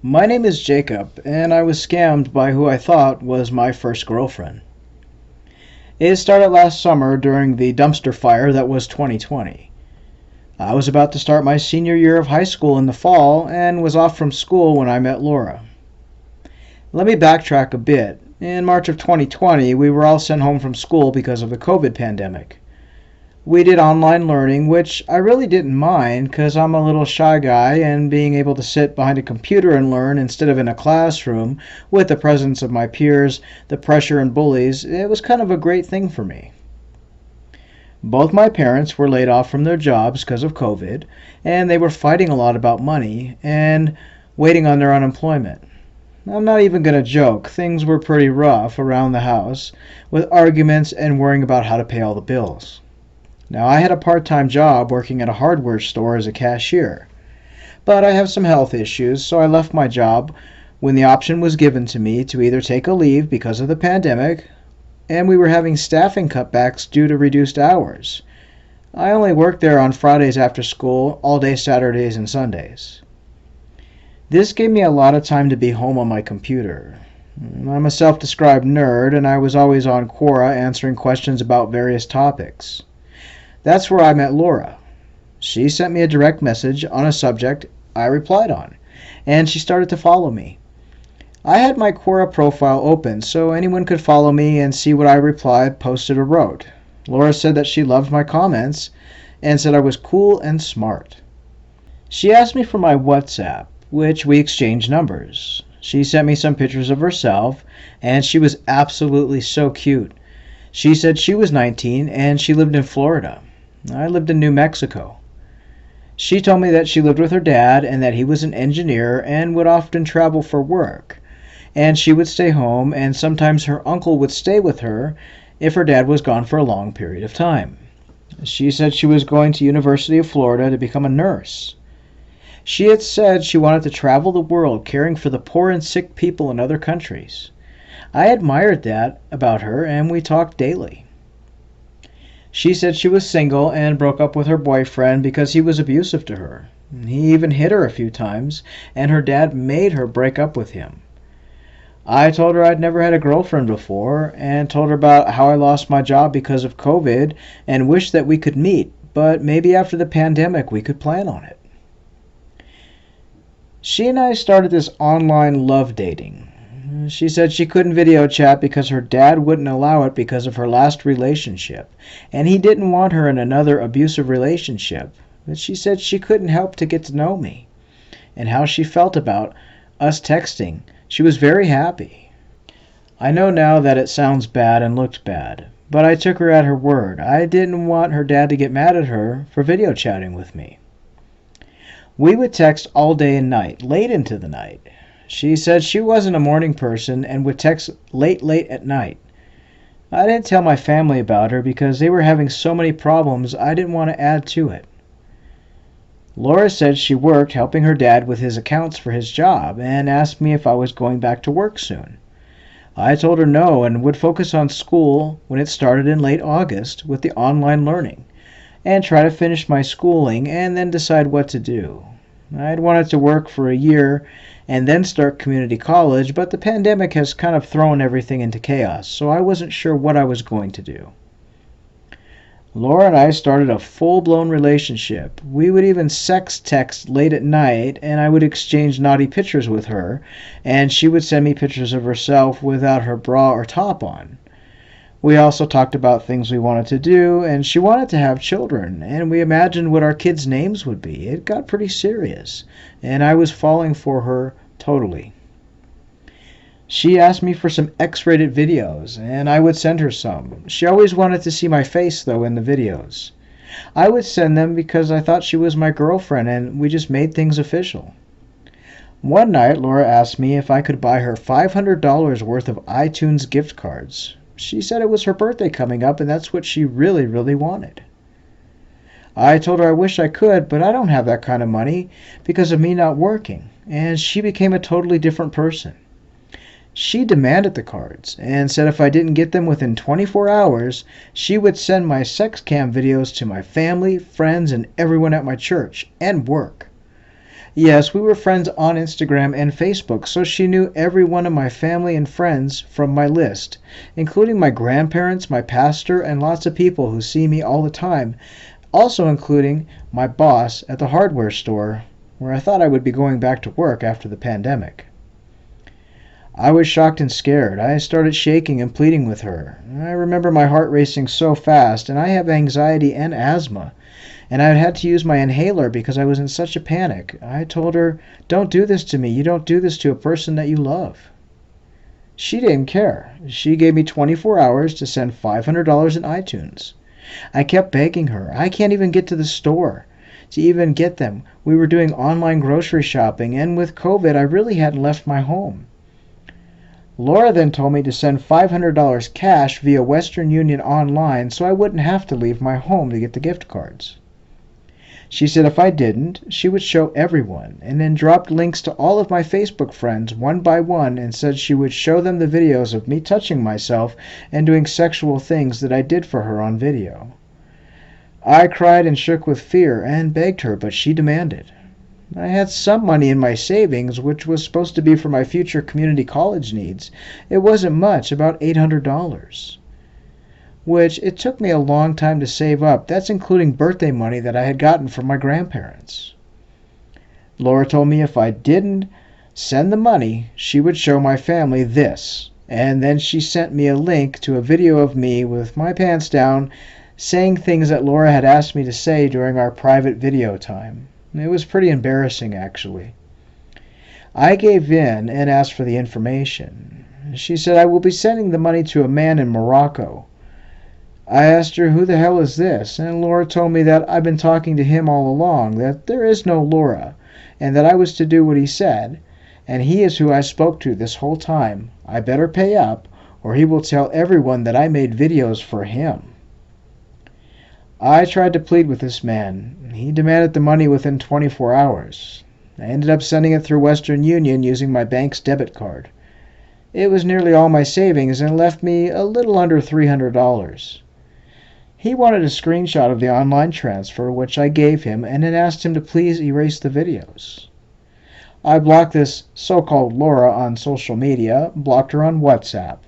My name is Jacob, and I was scammed by who I thought was my first girlfriend. It started last summer during the dumpster fire that was 2020. I was about to start my senior year of high school in the fall and was off from school when I met Laura. Let me backtrack a bit. In March of 2020, we were all sent home from school because of the COVID pandemic. We did online learning, which I really didn't mind because I'm a little shy guy, and being able to sit behind a computer and learn instead of in a classroom with the presence of my peers, the pressure and bullies, it was kind of a great thing for me. Both my parents were laid off from their jobs because of COVID, and they were fighting a lot about money and waiting on their unemployment. I'm not even going to joke, things were pretty rough around the house with arguments and worrying about how to pay all the bills. Now, I had a part-time job working at a hardware store as a cashier, but I have some health issues, so I left my job when the option was given to me to either take a leave because of the pandemic, and we were having staffing cutbacks due to reduced hours. I only worked there on Fridays after school, all day Saturdays and Sundays. This gave me a lot of time to be home on my computer. I'm a self-described nerd, and I was always on Quora answering questions about various topics. That's where I met Laura. She sent me a direct message on a subject I replied on, and she started to follow me. I had my Quora profile open so anyone could follow me and see what I replied, posted, or wrote. Laura said that she loved my comments and said I was cool and smart. She asked me for my WhatsApp, which we exchanged numbers. She sent me some pictures of herself, and she was absolutely so cute. She said she was 19 and she lived in Florida. I lived in New Mexico. She told me that she lived with her dad and that he was an engineer and would often travel for work. And she would stay home, and sometimes her uncle would stay with her if her dad was gone for a long period of time. She said she was going to University of Florida to become a nurse. She had said she wanted to travel the world caring for the poor and sick people in other countries. I admired that about her, and we talked daily. She said she was single and broke up with her boyfriend because he was abusive to her. He even hit her a few times, and her dad made her break up with him. I told her I'd never had a girlfriend before, and told her about how I lost my job because of COVID and wished that we could meet, but maybe after the pandemic we could plan on it. She and I started this online love dating. She said she couldn't video chat because her dad wouldn't allow it because of her last relationship, and he didn't want her in another abusive relationship. But she said she couldn't help to get to know me and how she felt about us texting. She was very happy. I know now that it sounds bad and looked bad, but I took her at her word. I didn't want her dad to get mad at her for video chatting with me. We would text all day and night, late into the night. She said she wasn't a morning person and would text late at night. I didn't tell my family about her because they were having so many problems I didn't want to add to it. Laura said she worked helping her dad with his accounts for his job and asked me if I was going back to work soon. I told her no and would focus on school when it started in late August with the online learning and try to finish my schooling and then decide what to do. I'd wanted to work for a year and then start community college, but the pandemic has kind of thrown everything into chaos, so I wasn't sure what I was going to do. Laura and I started a full-blown relationship. We would even sex text late at night, and I would exchange naughty pictures with her, and she would send me pictures of herself without her bra or top on. We also talked about things we wanted to do, and she wanted to have children, and we imagined what our kids' names would be. It got pretty serious, and I was falling for her totally. She asked me for some X-rated videos, and I would send her some. She always wanted to see my face, though, in the videos. I would send them because I thought she was my girlfriend, and we just made things official. One night, Laura asked me if I could buy her $500 worth of iTunes gift cards. She said it was her birthday coming up, and that's what she really wanted. I told her I wish I could, but I don't have that kind of money because of me not working, and she became a totally different person. She demanded the cards and said if I didn't get them within 24 hours, she would send my sex cam videos to my family, friends, and everyone at my church and work. Yes, we were friends on Instagram and Facebook, so she knew every one of my family and friends from my list, including my grandparents, my pastor, and lots of people who see me all the time, also including my boss at the hardware store, where I thought I would be going back to work after the pandemic. I was shocked and scared. I started shaking and pleading with her. I remember my heart racing so fast, and I have anxiety and asthma, and I had to use my inhaler because I was in such a panic. I told her, "Don't do this to me. You don't do this to a person that you love." She didn't care. She gave me 24 hours to send $500 in iTunes. I kept begging her. I can't even get to the store to even get them. We were doing online grocery shopping, and with COVID, I really hadn't left my home. Laura then told me to send $500 cash via Western Union online so I wouldn't have to leave my home to get the gift cards. She said if I didn't, she would show everyone, and then dropped links to all of my Facebook friends one by one and said she would show them the videos of me touching myself and doing sexual things that I did for her on video. I cried and shook with fear and begged her, but she demanded. I had some money in my savings, which was supposed to be for my future community college needs. It wasn't much, about $800. Which it took me a long time to save up. That's including birthday money that I had gotten from my grandparents. Laura told me if I didn't send the money, she would show my family this. And then she sent me a link to a video of me with my pants down, saying things that Laura had asked me to say during our private video time. It was pretty embarrassing, actually. I gave in and asked for the information. She said I will be sending the money to a man in Morocco. I asked her, "Who the hell is this?" And Laura told me that I've been talking to him all along, that there is no Laura, and that I was to do what he said, and he is who I spoke to this whole time. I better pay up, or he will tell everyone that I made videos for him. I tried to plead with this man. He demanded the money within 24 hours. I ended up sending it through Western Union using my bank's debit card. It was nearly all my savings and left me a little under $300. He wanted a screenshot of the online transfer, which I gave him, and then asked him to please erase the videos. I blocked this so-called Laura on social media, blocked her on WhatsApp.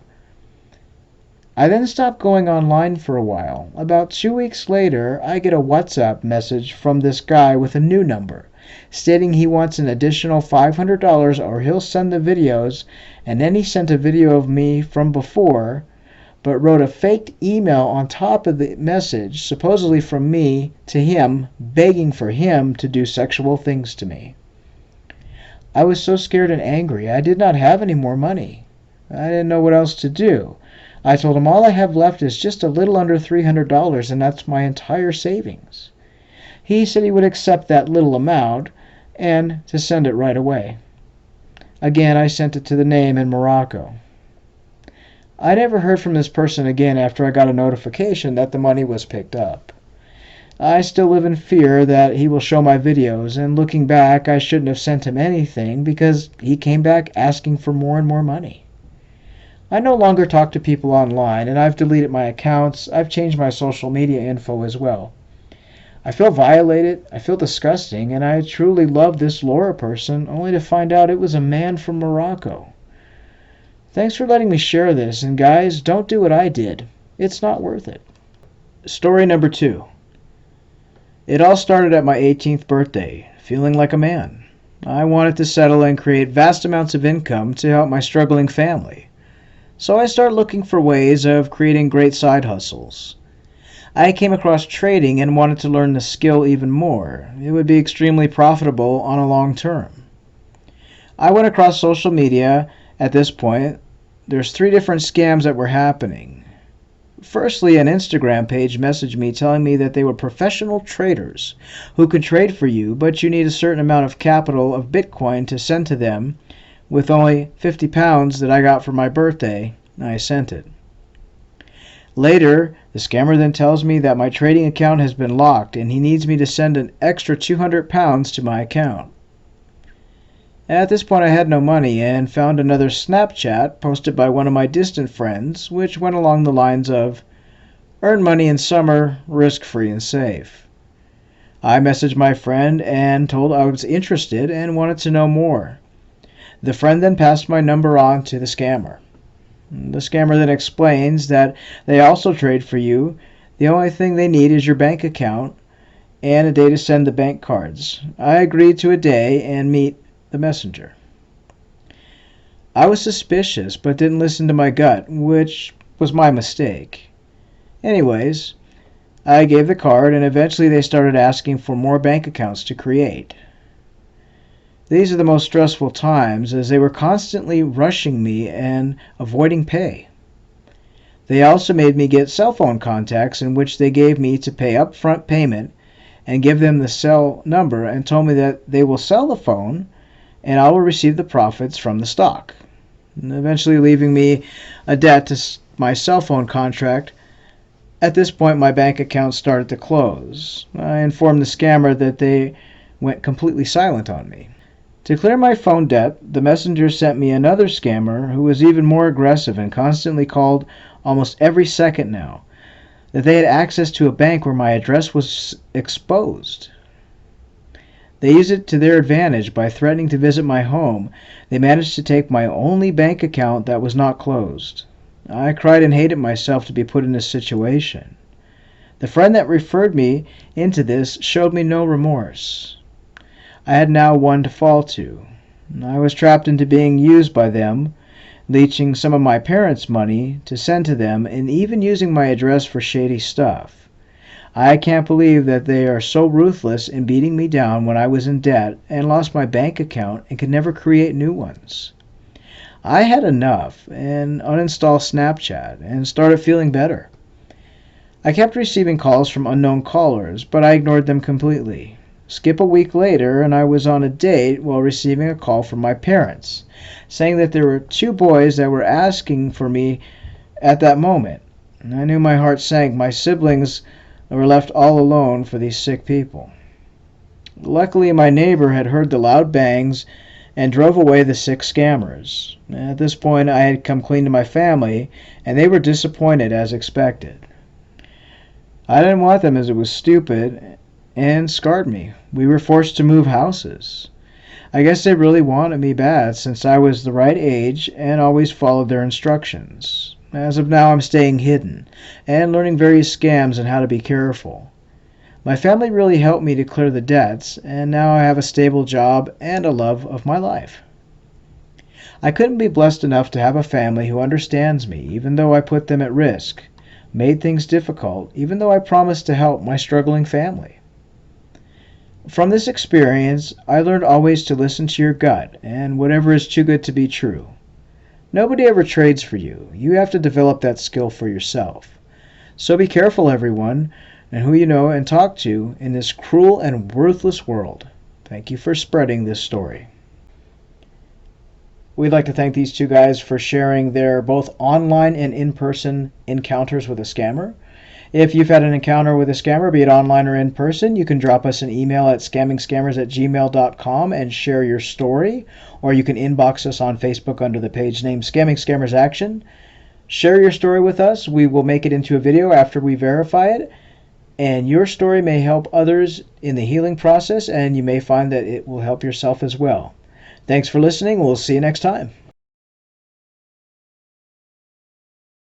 I then stopped going online for a while. About 2 weeks later, I get a WhatsApp message from this guy with a new number, stating he wants an additional $500 or he'll send the videos, and then he sent a video of me from before, but wrote a faked email on top of the message, supposedly from me to him, begging for him to do sexual things to me. I was so scared and angry, I did not have any more money. I didn't know what else to do. I told him all I have left is just a little under $300, and that's my entire savings. He said he would accept that little amount, and to send it right away. Again, I sent it to the name in Morocco. I never heard from this person again after I got a notification that the money was picked up. I still live in fear that he will show my videos, and looking back, I shouldn't have sent him anything because he came back asking for more and more money. I no longer talk to people online, and I've deleted my accounts. I've changed my social media info as well. I feel violated, I feel disgusting, and I truly love this Laura person, only to find out it was a man from Morocco. Thanks for letting me share this, and guys, don't do what I did. It's not worth it. Story number 2. It all started at my 18th birthday, feeling like a man. I wanted to settle and create vast amounts of income to help my struggling family. So I started looking for ways of creating great side hustles. I came across trading and wanted to learn the skill even more. It would be extremely profitable on a long term. I went across social media. At this point, there's 3 different scams that were happening. Firstly, an Instagram page messaged me telling me that they were professional traders who could trade for you, but you need a certain amount of capital of Bitcoin to send to them. With only 50 pounds that I got for my birthday, I sent it. Later, the scammer then tells me that my trading account has been locked and he needs me to send an extra 200 pounds to my account. At this point I had no money and found another Snapchat posted by one of my distant friends, which went along the lines of, "Earn money in summer, risk-free and safe." I messaged my friend and told I was interested and wanted to know more. The friend then passed my number on to the scammer. The scammer then explains that they also trade for you. The only thing they need is your bank account and a day to send the bank cards. I agreed to a day and meet the messenger. I was suspicious but didn't listen to my gut, which was my mistake. Anyways, I gave the card and eventually they started asking for more bank accounts to create. These are the most stressful times as they were constantly rushing me and avoiding pay. They also made me get cell phone contacts in which they gave me to pay upfront payment and give them the cell number and told me that they will sell the phone and I will receive the profits from the stock, and eventually leaving me a debt to my cell phone contract. At this point, my bank account started to close. I informed the scammer that they went completely silent on me. To clear my phone debt, the messenger sent me another scammer who was even more aggressive and constantly called almost every second now, that they had access to a bank where my address was exposed. They used it to their advantage by threatening to visit my home. They managed to take my only bank account that was not closed. I cried and hated myself to be put in this situation. The friend that referred me into this showed me no remorse. I had now one to fall to. I was trapped into being used by them, leeching some of my parents' money to send to them, and even using my address for shady stuff. I can't believe that they are so ruthless in beating me down when I was in debt and lost my bank account and could never create new ones. I had enough and uninstalled Snapchat and started feeling better. I kept receiving calls from unknown callers, but I ignored them completely. Skip a week later, and I was on a date while receiving a call from my parents, saying that there were 2 boys that were asking for me at that moment. And I knew my heart sank. My siblings were left all alone for these sick people. Luckily, my neighbor had heard the loud bangs and drove away the 6 scammers. At this point, I had come clean to my family, and they were disappointed as expected. I didn't want them as it was stupid and scarred me. We were forced to move houses. I guess they really wanted me bad since I was the right age and always followed their instructions. As of now, I'm staying hidden and learning various scams and how to be careful. My family really helped me to clear the debts, and now I have a stable job and a love of my life. I couldn't be blessed enough to have a family who understands me, even though I put them at risk, made things difficult, even though I promised to help my struggling family. From this experience, I learned always to listen to your gut and whatever is too good to be true. Nobody ever trades for you. You have to develop that skill for yourself. So be careful, everyone, and who you know and talk to in this cruel and worthless world. Thank you for spreading this story. We'd like to thank these 2 guys for sharing their both online and in-person encounters with a scammer. If you've had an encounter with a scammer, be it online or in person, you can drop us an email at scammingscammers@gmail.com and share your story, or you can inbox us on Facebook under the page name Scamming Scammers Action. Share your story with us. We will make it into a video after we verify it, and your story may help others in the healing process, and you may find that it will help yourself as well. Thanks for listening. We'll see you next time.